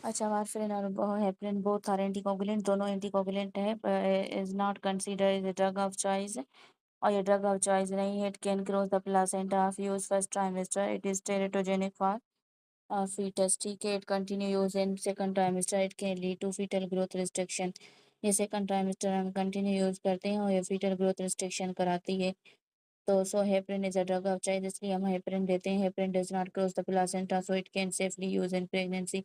अच्छा, वारफेरिन और heparin both are anticoagulant, दोनों एंटीकोगुलेंट है, is not considered as drug of choice. और ये ड्रग ऑफ चॉइस नहीं है। It can cross the placenta of use first trimester. It is teratogenic for fetus, ठीक है। It continue use in second trimester. It can lead to fetal growth restriction. ये second trimester हम continue use करते हैं और ये fetal growth restriction कराती है। तो so heparin is a drug of choice, इसलिए हम हेपरिन देते हैं। Heparin does not cross the placenta, so it can safely use in pregnancy.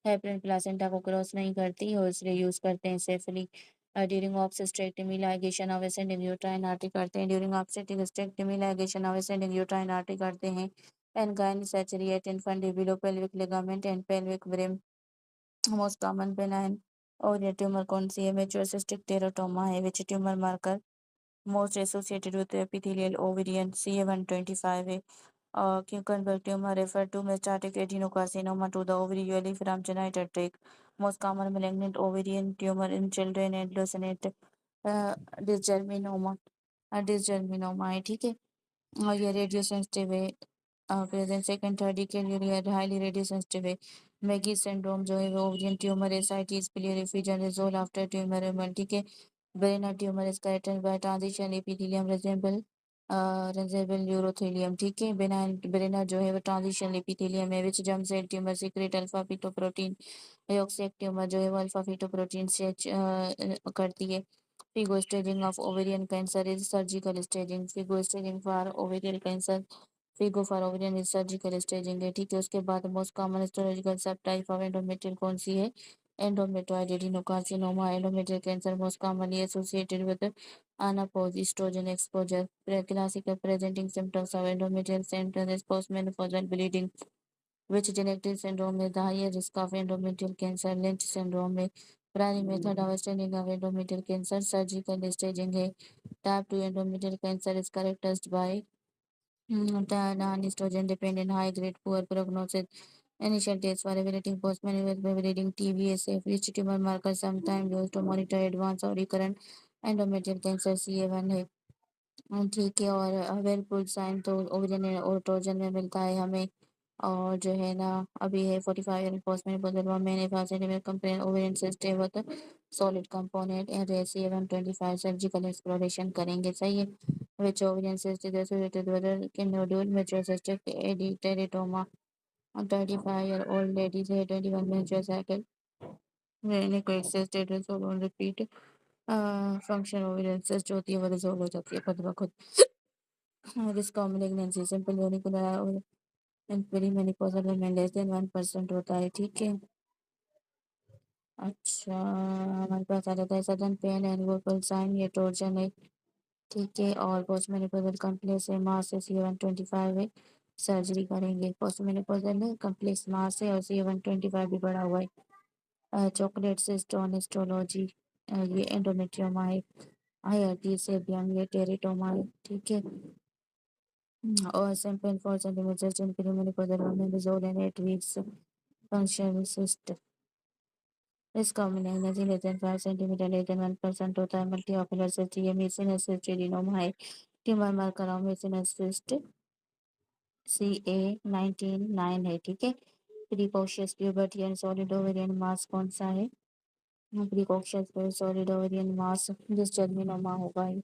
Heparin placenta को क्रॉस नहीं करती और इसलिए यूज करते हैं safely. During obstetrectomy ligation of ascending uterine artery करते हैं। During obstetrectomy ligation of ascending uterine artery करते हैं। And gynae saturate infant below pelvic ligament and pelvic brim. Most common benign ovarian tumor कौन सी है? Mature cystic teratoma है। Which tumor marker most associated with epithelial ovarian? CA125 है। Cucumber tumor referred to metastatic adenocarcinoma to the ovary from genital tract. Most common malignant ovarian tumor in children and adolescent dysgerminoma। dysgerminoma है, ठीक है। और ये radio sensitive है। Present second third के लिए highly radio sensitive है। Meigs syndrome जो है वो ovarian tumour ascites biliary effusion resolve after tumor removal, ठीक है। Brenner tumour is characterised by transition epithelium resemble urothelium, ठीक है। बेनाइन ब्रेना जो है वो ट्रांजिशन एपिथेलियम है। Which germ cell tumour secrete alpha fetoprotein. Yolk sac tumour जो है वो अल्फा फीटोप्रोटीन से करती है। Figo staging of ovarian cancer is surgical staging. Figo staging for ovarian cancer, FIGO for ovarian is surgical staging है, ठीक है। उसके बाद most common histological sub type of endometrial कौन सी है? Endometrioid adenocarcinoma. Endometrial cancer most commonly associated with unopposed oestrogen exposure. Classical presenting symptoms of endometrial symptoms post menopausal bleeding. Which genetic syndrome is the higher risk of endometrial cancer? Lynch syndrome है। primary method of staging of endometrial cancer surgical staging है। type 2 endometrial cancer is characterized by non-estrogen dependent high grade poor prognosis. Initial tests for evaluating post-menopausal bleeding TBSF, which tumor marker sometimes used to monitor advanced or recurrent endometrial cancer CA1 है। ठीक है। और वेलपुल sign तो ovarian और Trojan में मिलता है हमें। और जो है ना अभी है 45 पोस्ट में बदल हुआ मैंने फासिलिटी में कंपेयर ओवरियन से स्टेबल सॉलिड कंपोनेंट एंड रेसी 125 सर्जिकल एक्सप्लोरेशन करेंगे, सही है। Which ovarian cystic associated with can nodule mature cystic एडिटेरिटोमा। 35 ईयर ओल्ड लेडीज है 21 मेच्योर साइकिल रहने को access repeat function ovarian cyst जो होती है वो रिजोल्व हो जाती है खुद ब खुद। रिस्क ऑफ malignancy सिंपल यूनिकुलर और पेरीमेनोपॉजल में लेस देन 1% होता है, ठीक है। अच्छा, हमारे पास आ जाता है sudden pain and vocal sign, ये टॉर्जन है, ठीक है। और पोस्ट मेनोपॉजल कम्प्लेक्स है, मास है C125 है। सर्जरी करेंगे। पोस्ट मेनोपॉजल कम्प्लेक्स मास है और C125 भी बढ़ा हुआ है। चॉकलेट सिस्टोन हिस्टोलॉजी, ये एंडोमेट्रियोमा है। IRT से भी हम ये टेरिटोमा है, ठीक है। और sample four centimetre perimenopausal women resolve in 8 weeks functional cyst. Risk of malignancy less than 5 centimetre less than 1% होता है। मल्टी ऑकुलर सिस्ट, ये मेसिनस सिस्ट एडिनोमा है। Tumour marker of mucinous cyst CA19-9 है, ठीक है। Precocious puberty and solid ovarian mass कौन सा है? Precocious solid ovarian mass dysgerminoma होगा ये,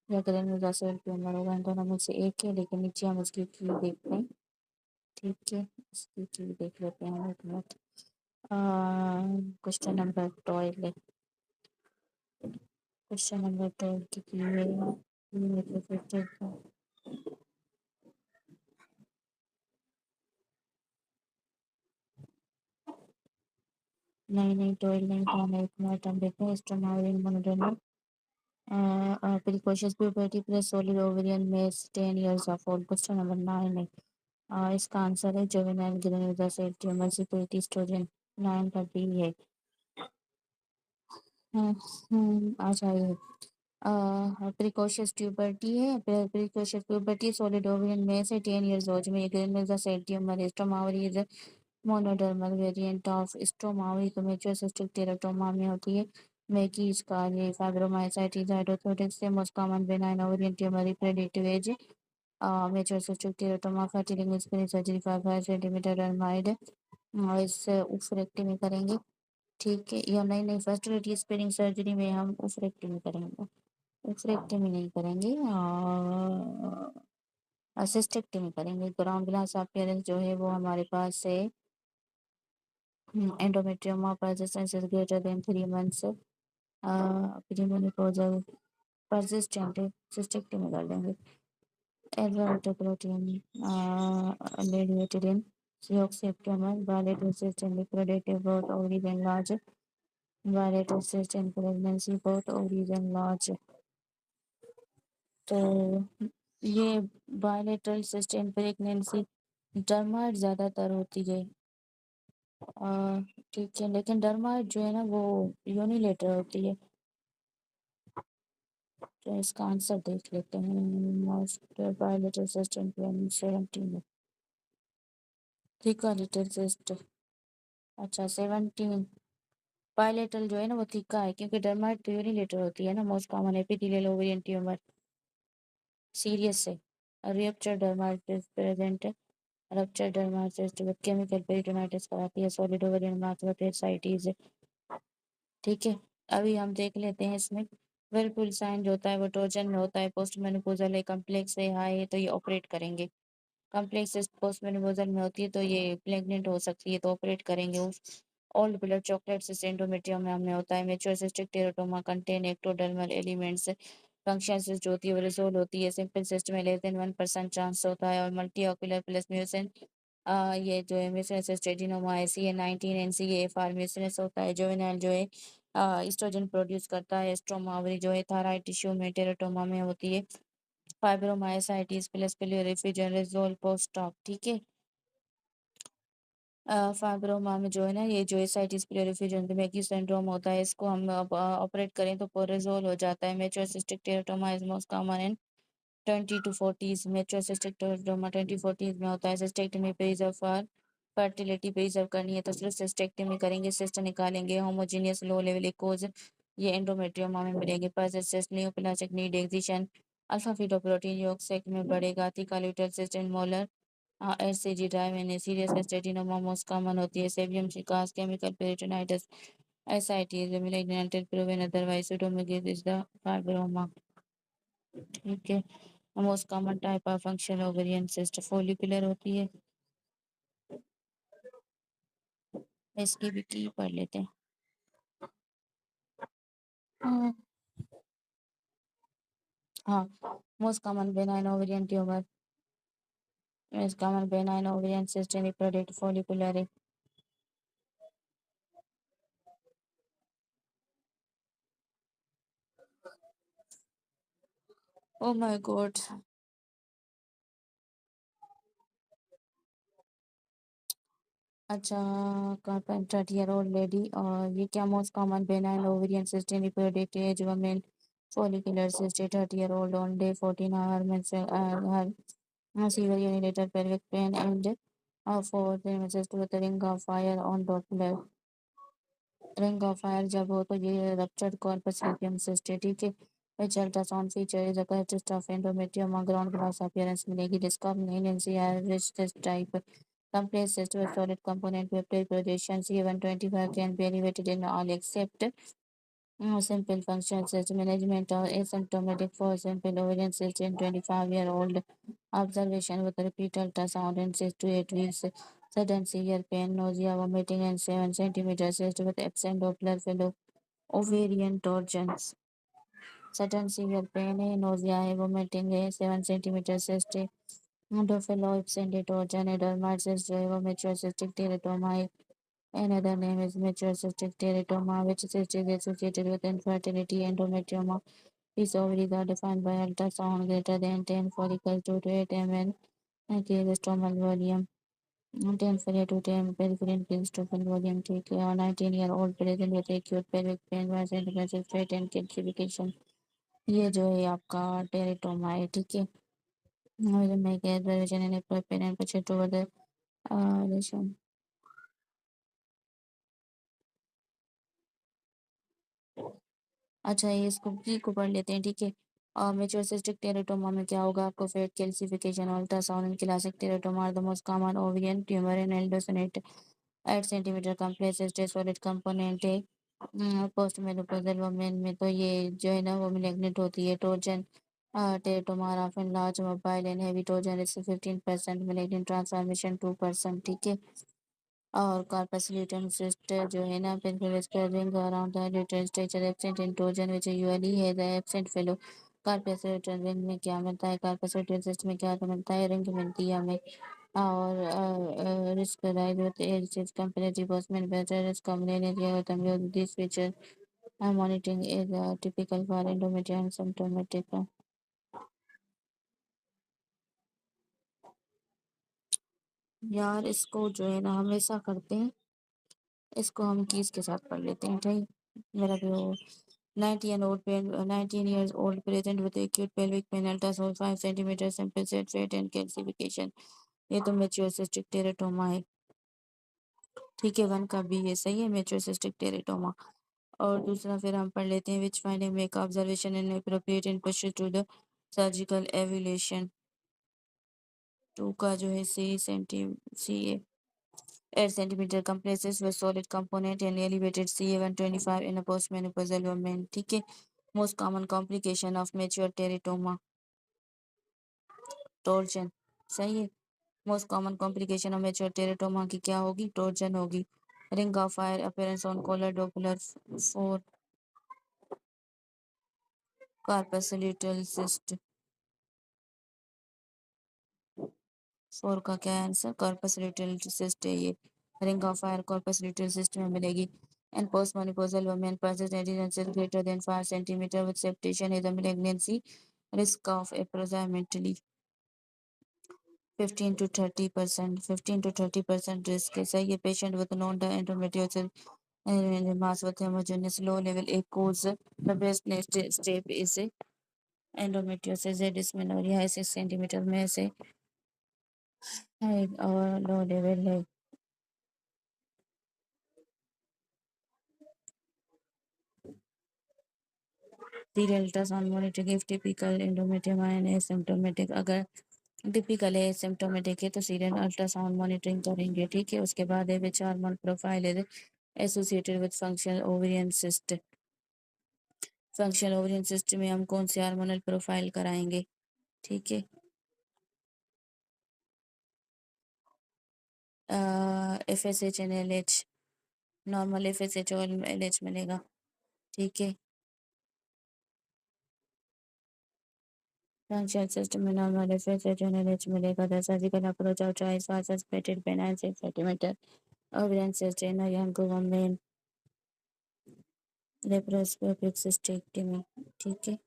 या ग्रेनुलोसा सेल ट्यूमर होगा। इन दोनों में से एक है, लेकिन नीचे हम उसकी की देखते हैं, ठीक है। इसकी की देख लेते हैं एक मिनट। क्वेश्चन नंबर 12 है। क्वेश्चन नंबर 12 की है नहीं नहीं 12 नहीं था, एक मिनट हम देखते हैं। स्टोमाइलिन मोनोडोनल precocious puberty plus solid ovarian males 10 years of old। Question number 9 है। इसका आंसर है juvenile granulosa cell tumour secretory oestrogen. 9 का डी है। आ जाइए। प्रिकॉशियस ट्यूबर्टी है। प्रिकॉशियस ट्यूबर्टी सॉलिड ओवेरियन में से 10 इयर्स ओल्ड में granulosa cell tumour struma ovarii is monodermal variant of struma ovarii तो मेच्योर सिस्टिक टेराटोमा में होती है। मेकी इसका ये फाइब्रोमाइसाइटिस हाइड्रोथोटिक से most common benign ovarian tumour predictive age mature cystic teratoma fertility screen surgery 5 centimetre dermoid और इससे उफरेक्टमी करेंगे। ठीक है, या नहीं नहीं, फर्टिलिटी स्पेयरिंग सर्जरी में हम उफरेक्टमी करेंगे, उफरेक्टमी नहीं करेंगे, और सिस्टेक्टमी करेंगे। ग्राउंड ग्लास अपीयरेंस जो है वो हमारे पास है, endometrioma persistence is greater than 3 months, premenopausal persistent है, सिस्टेक्टमी कर देंगे। एल्वेट्रोप्रोटीन mediated in Yoxeptimus, violet assist in reproductive growth, ovaries enlarge, violet assist in pregnancy growth, ovaries enlarge। तो ये बायलेटरल सिस्ट इन प्रेगनेंसी डर्माइड ज़्यादातर होती है। ठीक है, लेकिन डर्माइड जो है ना वो यूनिलेटरल होती है। तो इसका आंसर देख लेते हैं। Most bilateral cyst in pregnancy 17 theca little cyst. अच्छा 17 बायलेटरल जो है ना वो थीका है, क्योंकि डर्माइड तो यूनिलेटरल होती है ना। Most common epithelial ovarian tumour serious है, रिएक्टर डर्माइड प्रेजेंट है। रप्चर डर्माइटिस विद केमिकल पेरिटोनाइटिस कराती है, solid ovarian mass with ascites. ठीक है, अभी हम देख लेते हैं इसमें। व्हिर्लपूल साइन जो होता है वो ट्रोजन में होता है, पोस्ट मेनोपॉजल है, कम्प्लेक्स है, हाई है तो ये ऑपरेट करेंगे। कम्प्लेक्स पोस्ट मेनोपॉजल में होती है तो ये प्रेग्नेंट हो सकती है तो ऑपरेट करेंगे। Old blood chocolate cyst endometrium में होता है। Mature cystic teratoma contain ectodermal elements. Function cyst जो होती है वो रिजोल्व होती है। सिंपल सिस्ट में लेस देन 1% चांस होता है। और मल्टी ऑक्यूलर प्लस म्यूसिन ये जो है म्यूसिनस एस्ट्रेटिनोमा है, CA19 NCA फार्म्यूसिनस होता है। जुवेनाइल जो है एस्ट्रोजन प्रोड्यूस करता है। स्ट्रोमा ओवरी जो है थायराइड टिश्यू में टेराटोमा में होती है। फाइब्रोमाइसाइटिस प्लस पिलियरी रिजोल्व पोस्ट ऑप। ठीक है, फाइब्रोमा में जो है ना ये जो एसाइटिस प्यूरिफिकेशन मैकी सिंड्रोम होता है, इसको हम ऑपरेट करें तो पोरेजोल हो जाता है। Mature cystic teratoma is most common in 20 to 40s। Mature cystic teratoma 20-40s में होता है। Cystectomy preserve for fertility preserve करनी है तो सिर्फ सिस्टेक्टमी करेंगे, सिस्ट निकालेंगे। होमोजीनियस लो लेवल इकोज ये एंडोमेट्रियोमा में मिलेंगे। Persistent neoplastic need excision alpha fetoprotein yolk sac में बढ़ेगा। Theca lutein cyst in molar HCG drive में सीरियस एस्टेटिनोमा मोस्ट कॉमन होती है। सेबियम चिकास chemical peritonitis SIT malignant proven otherwise pseudo Meigs is the fibroma. ठीक है, most common type of function ovarian cyst follicular होती है। इसकी भी की पढ़ लेते हैं। हम्म, हाँ, most common benign ovarian tumour, most common benign ovarian cyst in reproductive follicular. Oh my god. अच्छा, कारपेंटर 30 year old लेडी, और ये क्या most common benign ovarian cyst in reproductive age women follicular cyst 30 year old on day 14 hour her severe unilateral pelvic pain and for the cyst with a ring of fire on Doppler। Ring of fire जब हो तो ये ruptured corpus luteum cyst है। ठीक है, which ultrasound feature is a characteristic of endometrium or ground glass appearance मिलेगी। जिसका malignancy है rich cyst type complex cyst with solid component peptide projection C125 can be elevated in all except simple function cyst management or asymptomatic for simple ovarian cyst in 25-year-old observation with repeat ultrasound in 6 to 8 weeks, sudden severe pain, nausea, vomiting, and 7 centimeter cyst with absent Doppler fellow ovarian torsions। Sudden severe pain है, nausea है, vomiting है, 7 centimetre cyst है, डोफेलो absent Trojan है, डर्माइटिस जो है वो mature cystic teratoma है। Another name is mature cystic teratoma, which cyst is associated with infertility. Endometrioma. These ovaries are defined by ultrasound greater than 10 follicles 2 to 8 mm increase stromal volume, 10 follicle to 10 peripheral increase stromal volume। ठीक है, और 19-year-old present with acute pelvic pain versus aggressive fat and calcification। ये जो है आपका teratoma है। ठीक है, मुझे मैं कह रिजर्वेशन इन पेरेंट पछेटो वदर रिलेशन। अच्छा, ये इसको की को पढ़ लेते हैं। ठीक है, और मेच्योर सिस्टिक टेरेटोमा में क्या होगा आपको? Fat calcification ultrasound in classic teratoma are the most common ovarian tumour in adolescent 8 centimetre complexes solid component है। पोस्ट मेनोपॉजल वुमेन में तो ये जो है ना वो मैग्नेट होती है टोजन टेटोमार often large mobile and heavy torsion is 15% magnetic transformation 2%। ठीक है। और कार्पस ल्यूटेन cyst जो है ना peripheral ring around the lutein structure absent in torsion which usually है the absent flow. Corpus lutein ring में क्या मिलता है? कार्पस ल्यूटेन cyst में क्या मिलता है? रिंग मिलती है हमें। और risk rise with age is comparative postman better risk combination with use this feature monitoring is typical for endometrium symptomatic। यार इसको जो है ना हम ऐसा करते हैं, इसको हम कीज के साथ पढ़ लेते हैं। ठीक, मेरा भी वो 19 years old present with acute pelvic pain ultrasound 5 centimeter simple set weight and calcification। ये तो मेच्योर सिस्टिक टेरेटोमा है। ठीक है, वन का बी है, सही है, मेच्योर सिस्टिक टेरेटोमा। और दूसरा फिर हम पढ़ लेते हैं which finding make observation and appropriate in push to the surgical evaluation. Two का जो है सी है 8 centimeter compresses with solid component and elevated CA125 in a postmenopausal woman। ठीक है। Most common complication of mature teratoma torsion, सही है। Most common complication of mature teratoma की क्या होगी? टॉर्जन होगी। Ring of fire appearance on colour Doppler for corpus cyst for का क्या आंसर? कॉर्पस लिटिल सिस्ट है ये। Ring of fire corpus luteal cyst में मिलेगी। And post menopausal women persists antigenesis greater than 5 centimeter with septation is a malignancy risk of approximately 15 to 30%। 15 to 30% risk है, सही है। patient with known endometriosis and mass with homogeneous low level a cause the best next step is endometriosis है dysmenorrhea है 6 centimeter में से है और low level है। Serial ultrasound monitoring if typical endometrium है एसिम्प्टोमेटिक। अगर टिपिकल है एसिम्प्टोमेटिक है तो सीरियल अल्ट्रासाउंड मॉनिटरिंग करेंगे। ठीक है। उसके बाद है विच हार्मोन प्रोफाइल है associated with functional ovarian cyst. Functional ovarian cyst में हम कौन से हार्मोनल प्रोफाइल कराएंगे? ठीक है। F S H and L H, normal F S H और एल एच मिलेगा। ठीक है। फंक्शनल सिस्टम में normal F S H and L H मिलेगा। The surgical approach of choice for suspected benign 6 centimetre ovarian cyst in a young women laparoscopic सिस्टेक्टमी। ठीक है।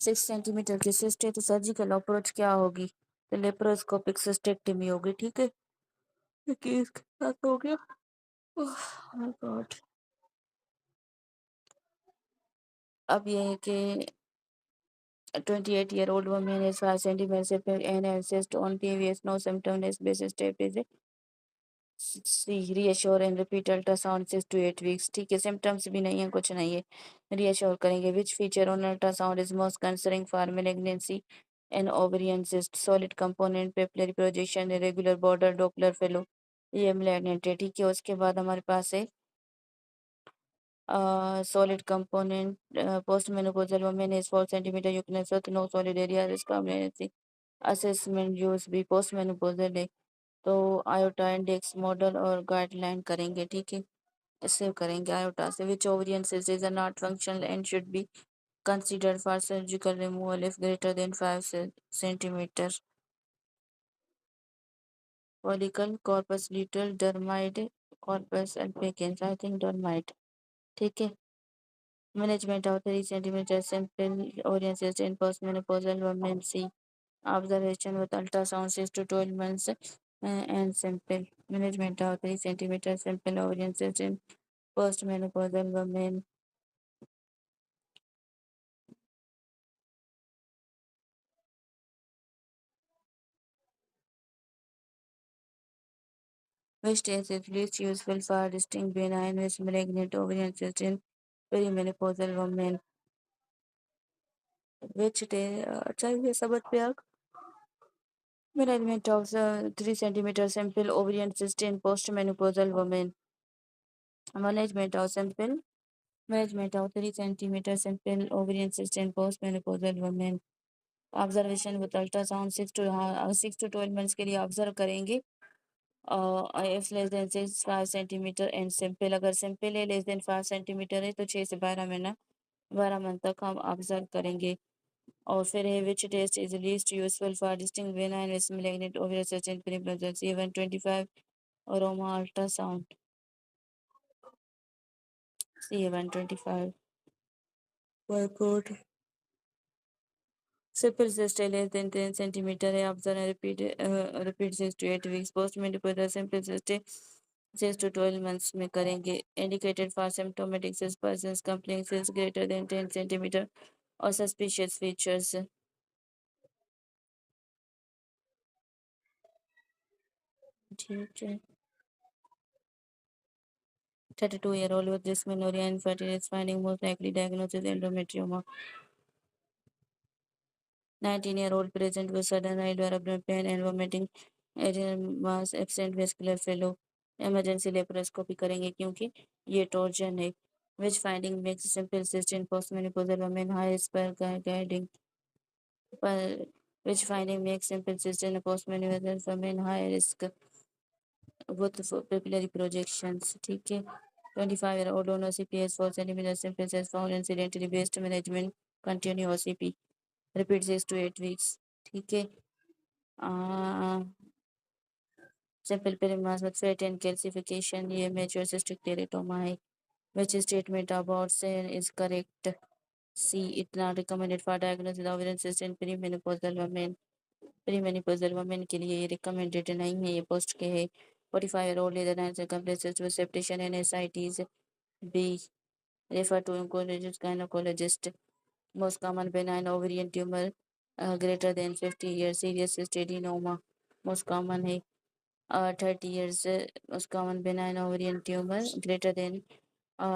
6 centimetre की cyst है तो सर्जिकल अप्रोच क्या होगी? तो लेप्रोस्कोपिक सिस्टेक्टमी होगी। ठीक है। ये केस के साथ हो गया। Oh my God. अब ये है कि 28-year-old woman is 5 centimeters and insists on previous no symptom basis step is see reassure and repeat ultrasound 6 to 8 weeks। ठीक है। सिम्टम्स भी नहीं है, कुछ नहीं है, रीअश्योर करेंगे। Which feature on ultrasound is most concerning for malignancy and ovarian cyst? Solid component papillary projection irregular border Doppler fellow, ये मैलिग्नेंट है। ठीक है। उसके बाद हमारे पास है solid component postmenopausal women is 4 centimeter thickness with no solid area risk combination assessment use भी postmenopausal है तो आयोटा इंडेक्स मॉडल और गाइडलाइन करेंगे। ठीक है। सेव करेंगे आयोटा से। विच ovarian cyst is not functional and should be considered for surgical removal if greater than 5 centimeter? follicle corpus luteal dermide corpus albicans I think dermide। ठीक है। Management of 3 centimeter simple Orion cyst in postmenopausal women C observation with ultrasound 6 to 12 months and simple management of 3 centimeter simple Orion cyst in postmenopausal women। which test is least useful for distinct benign with malignant ovarian cyst in perimenopausal women. Which चाहिए समझ पे आग management of the 3 centimeter sample ovarian cyst in postmenopausal women. Management of sample management of 3 centimeter sample ovarian cyst in postmenopausal women. Observation with ultrasound 6 to 12 months के लिए observe करेंगे if less than 5 centimetre and simple अगर simple है less than 5 centimetre है तो 6 से 12 महीना 12 month तक हम ऑब्जर्व करेंगे और फिर है which test is least useful for distinguish वेनाइन with malignant ovarian cyst in pregnancy 125 अरोमा ultrasound C125 workout Simple cyst less than 10 centimeter है observe and repeat 6 to 8 weeks post menopausal simple cyst 6 to 12 months में करेंगे indicated for symptomatic cyst persons complaining cyst greater than 10 centimeter और suspicious features ठीक है 32-year-old with dysmenorrhea and infertility is finding most likely diagnosis endometrioma 19-year-old present with sudden eye abdominal pain and vomiting mass absent vascular fellow emergency laparoscopy करेंगे क्योंकि ये torsion है which finding makes simple cyst in postmenopausal women high risk पर guiding पर which finding makes simple cyst in postmenopausal women high risk with papillary projections ठीक है 25-year-old on OCPS 4 centimeter simple cyst found incidentally based management continue OCP repeat 6 to 8 weeks ठीक है simple perimass with fat and calcification ये major cystic teratoma है which statement about say is correct C it not recommended for diagnosis of ovarian cyst in perimenopausal women perimenopausal women के लिए ये recommended नहीं है ये post के है 45-year-old is an complete cyst with septation and ascites B refer to oncologist gynecologist most common benign ovarian tumor greater than 50 years serious adenoma most common है 30 years most common benign ovarian tumor greater than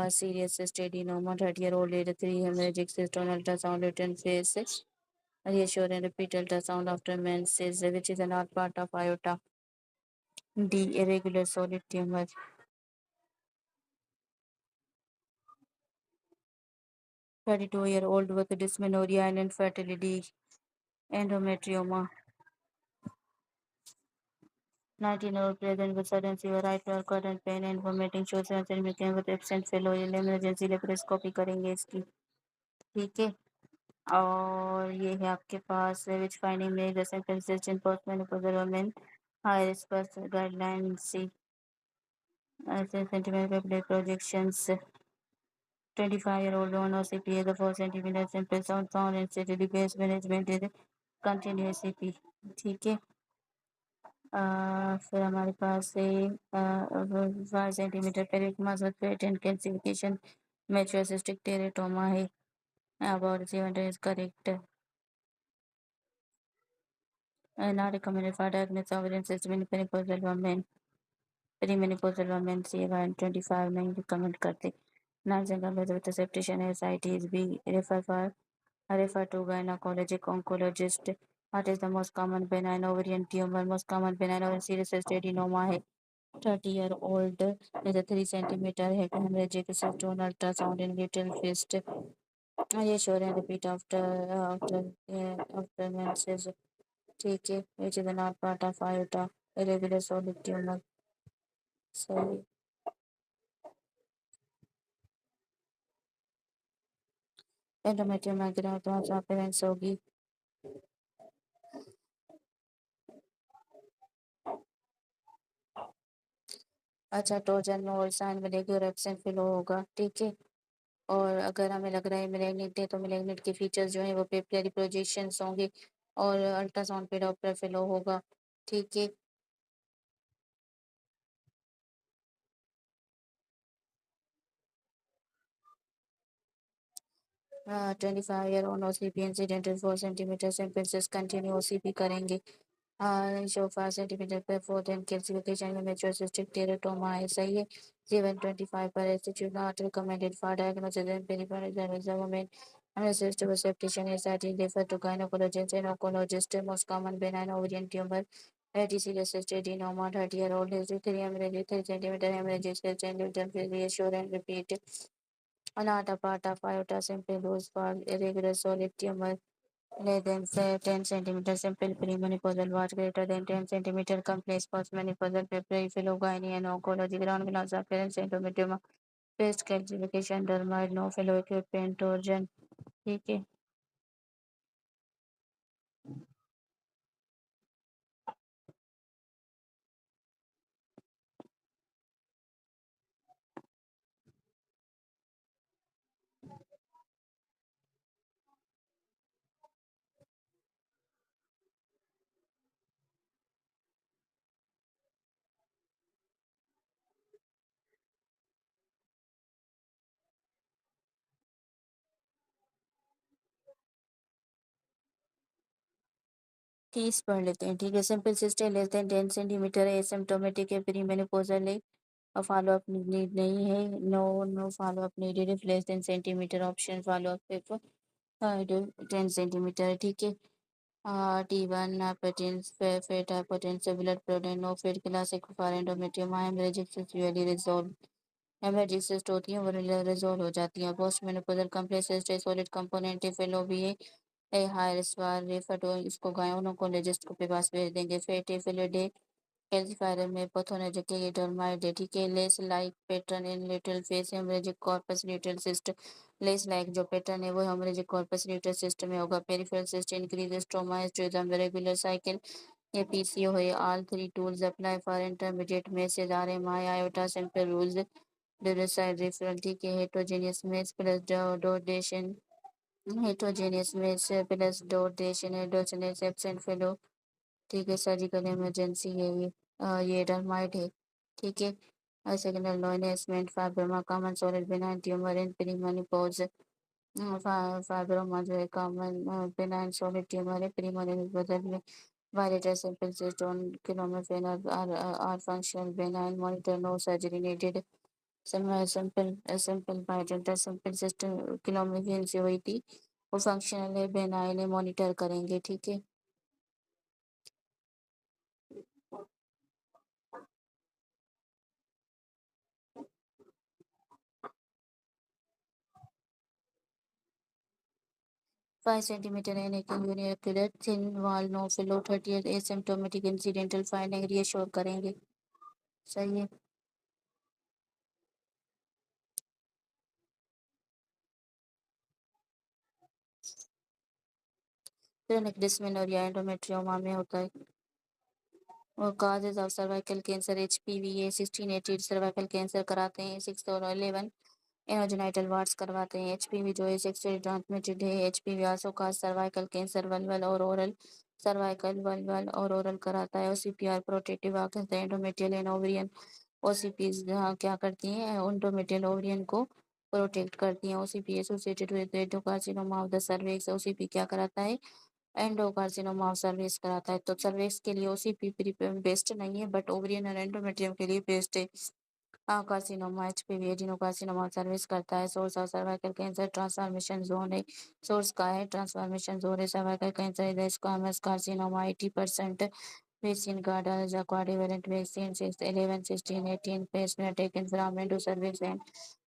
serious adenoma 30-year-old lady 3 hemorrhagic cyst on ultrasound written face reassure and repeat ultrasound after menses which is an odd part of aorta D irregular solid tumor 32-year-old with dysmenorrhea and infertility endometrioma 19-year-old present with sudden severe right lower quadrant pain and vomiting shows signs and became with absent fellow emergency laparoscopy करेंगे इसकी ठीक है और ये है आपके पास विच finding में जैसे consistent post menopausal women high risk पर गाइडलाइन सी centimetre blood projections 25-year-old on OCP the 4 centimeter simple sound found in steady base management is continuous CP ठीक है फिर हमारे पास है 5 सेंटीमीटर पेरिटमास with fat and calcification mature cystic teratoma है about 700 is correct not recommended for diagnosis of ovarian cyst in menopausal women perimenopausal women C125 नहीं recommend करते non-symptom with septation ascites B refer to gynecologic oncologist what is the most common benign ovarian tumor most common benign ovarian serous adenoma है 30-year-old with a 3 centimeter hemorrhagic cyst on ultrasound in little fist reassure and repeat after menses ठीक है which is not part of aorta irregular solid tumor सही endometrium गिरा तो appearance होगी अच्छा टोजन में और साइन मिलेगी और एब्सेंट फिलो होगा ठीक है और अगर हमें लग रहा है मिलेग्नेट है तो मिलेग्नेट के फीचर्स जो है वो पेपिलरी प्रोजेक्शंस होंगे और अल्ट्रासाउंड पे डॉपलर फेलो होगा ठीक है 25 year on OCP incidental 4 centimetre simple continue OCP करेंगे शो 5 सेंटीमीटर पर 4 calcification में mature cystic teratoma है सही है। 725 पर institute not recommended for diagnosis and peripheral damage of women. Analysis of septation is that is referred to gynecologists and oncologists. Most common benign ovarian tumor. Verticillus adenoma, 30-year-old, history 3 hemorrhage, 3 centimeter hemorrhage, centimeter reassure and repeat. Anata pata, iota simple dose for irregular solid tumor. Less than say 10 centimeter simple premenopausal watch greater than 10 centimeter complex postmenopausal peripherogyny and oncology ground glass appearance endometrioma breast calcification dermoid no fellow equipment torsion ठीक है। 30 पढ़ लेते हैं ठीक है। Simple cyst है less than 10 centimetre है asymptomatic है प्रीमेनोपॉजल है और फॉलो अप नीड नहीं है। नो फॉलो अप नीडेड है less than centimetre option follow up पे 10 सेंटीमीटर है ठीक है। T1 fat hypotensive blood protein no fit classic for endometrium hemorrhagic severely resolved hemorrhagic cyst होती है वो रिजोल्व हो जाती है। Post menopausal complex cyst solid component फेलो भी है ए हायर स्वार रेफर टू इसको गायनोकोलॉजिस्ट को पे पास भेज देंगे। फेटे फिलिडे कैल्सिफायर में पैथोलॉजिकली डर्माइड ठीक है। Lace like pattern in little face haemorrhagic corpus luteal cyst lace like जो पैटर्न है वो हेमरेजिक कॉर्पस ल्यूटेल सिस्ट में होगा। पेरिफेरल सिस्ट इंक्रीजेस ट्रॉमा हिस्ट्रिज्म रेगुलर साइकिल ये पीसीओ है। All three tools apply for intermediate message R M I IOTA simple rules decide referral ठीक है। हेट्रोजेनियस मैच प्लस डोडेशन हेट्रोजेनियस मैच प्लस डोडेशन heterogeneous absent flow ठीक है। Surgical emergency है ये डर्माइड है ठीक है। सेकेंडल लॉइनेसमेंट fibroma common solid benign tumour in premenopause fibroma जो है कॉमन बेनाइन सॉलिड ट्यूमर है प्रीमेनोपॉजल में वायलेटर सिंपल सिस्टोन clomiphene are functional benign monitor no surgery needed. Simple बायोडेंटल सिंपल सिस्टम किलोमेफेन से हुई थी वो फंक्शनल है बेनाइन है मॉनिटर करेंगे ठीक है। 5 centimeter anything uniacular thin wall no fellow 30th asymptomatic incidental finding reassure करेंगे सही है। क्रोनिक डिस्मेनोरिया एंडोमेट्रियोमा में होता है और causes of cervical cancer HPV ये 16 सर्वाइकल कैंसर कराते हैं 6 और 11 एनोजेनाइटल वार्ड्स करवाते हैं। एचपीवी जो है सेक्सुअली ट्रांसमिटेड है। HPV also cause cervical cancer vulval और ओरल सर्वाइकल वल्वल और ओरल कराता है। ओसीपीआर प्रोटेक्टिव आकर एंडोमेट्रियल एंड ओवरियन ओसीपीज क्या करती हैं एंडोमेट्रियल ओवरियन को प्रोटेक्ट करती हैं। OCP associated with endocarcinoma of the cervix OCP क्या कराता है एंडोकार्सिनोमा ऑफ सर्विक्स कराता है। तो सर्विक्स के लिए ओसीपी बेस्ट नहीं है बट ओवरियन और एंडोमेट्रियम के लिए बेस्ट है। कार्सिनोमा एचपीवी एडिनोकार्सिनोमा सर्विस करता है। Source of cervical cancer transformation zone है। सोर्स का है ट्रांसफॉर्मेशन जोन है। Cervical cancer is squamous carcinoma 80% vaccine card quadrivalent vaccine 6 11 16 18 patient taken from into service and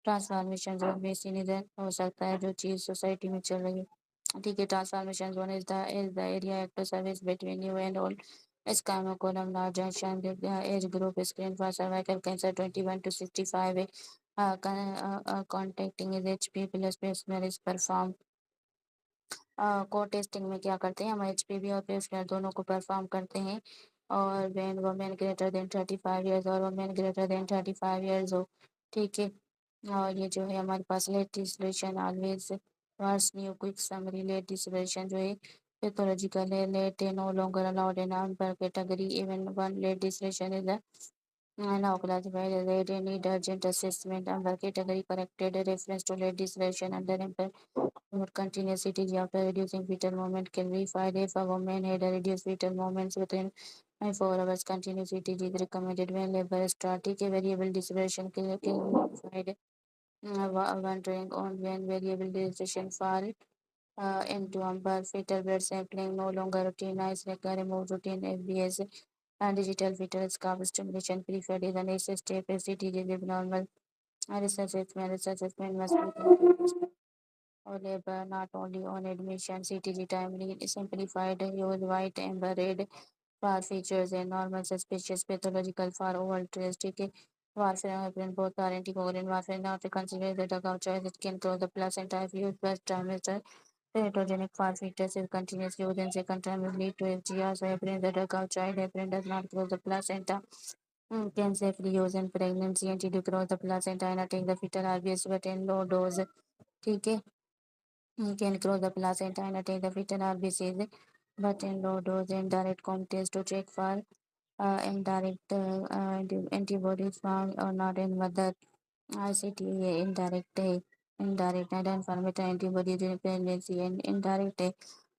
transformation zone vaccine इधर हो सकता है जो चीज सोसाइटी में चल रही है ठीक है। Transformation zone is the area act service between you and all Escama column large junction age group screen for cervical cancer 21 to 65 है। contacting is HP plus pap is perform को टेस्टिंग में क्या करते हैं हम एचपीवी और पेस्मेयर दोनों को परफॉर्म करते हैं और when women greater than 35 years और वुमेन ग्रेटर देन 35 इयर्स हो ठीक है। और ये जो है हमारे पास legislation always wars new quick summary legislation जो है पैथोलॉजिकल है let no longer allowed in पर category even one legislation is now classified as need urgent assessment under category corrected reference to legislation under or continuous CTG after reducing fetal movement can be verified if a woman had a reduced fetal movements within 24 hours. Continuous CTG is recommended when labor starts. A variable deceleration can be verified. Wondering on when variable deceleration fall into umber fetal blood sampling no longer routinized, remove routine FBS and digital fetal scarf stimulation preferred is the next step. If CTG is abnormal, research assessment must be or labor not only on admission. CTG timely simplified use white amber red for features and normal suspicious pathological for oval TSTK. Warfarin heparin both are anticoagulant. Warfarin not considered the drug of choice. It can close the placenta if used first trimester. Teratogenic for fetus if continuous use in second trimester lead to FGR. So heparin the drug of choice. Heparin does not close the placenta. Can safely use in pregnancy and to cross the placenta and attain the fetal RBS but in low dose. ठीक है can cross the placenta and attain the fetal RBCs, but in low dose indirect comp test to check for indirect antibodies found or not in mother. ICTA indirect non-confirmatory antibodies in pregnancy and indirect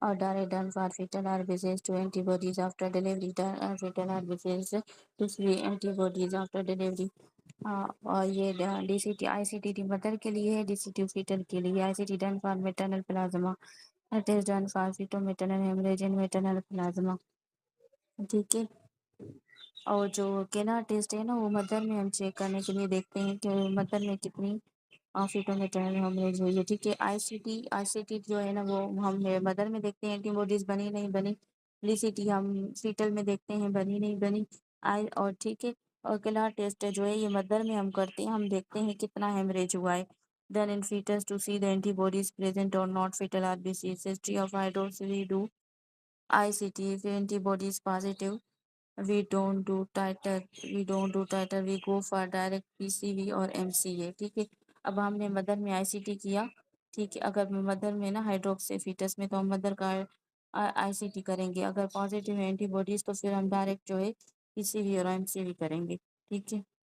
or direct done for fetal RBCs to antibodies after delivery fetal RBCs to see antibodies after delivery. और ये DCT ICTT mother के लिए है DCT fetal के लिए ICT done for maternal plasma it is done for feto maternal haemorrhage in maternal plasma ठीक है और जो केला टेस्ट है ना वो मदर में हम चेक करने के लिए देखते हैं कि मदर में कितनी फीटो मेटरनल हेमरेज हुई है ठीक है आईसीटी जो है ना वो हम मदर में देखते हैं एंटीबॉडीज बनी नहीं बनी DCT हम फीटल में देखते हैं बनी नहीं बनी आई और ठीक है और केला टेस्ट जो है ये मदर में हम करते हैं हम देखते हैं कितना हेमरेज हुआ है done in fetus to see the antibodies present or not fetal RBCs history of hydrops we do ICT if antibody is positive we don't do titer we go for direct PCV और MCA ठीक है अब हमने mother में ICT किया ठीक है अगर मदर में ना हाइड्रोक्सी फीटस में तो हम मदर का ICT करेंगे अगर पॉजिटिव है एंटीबॉडीज तो फिर हम डायरेक्ट जो है PCV और MCV करेंगे ठीक है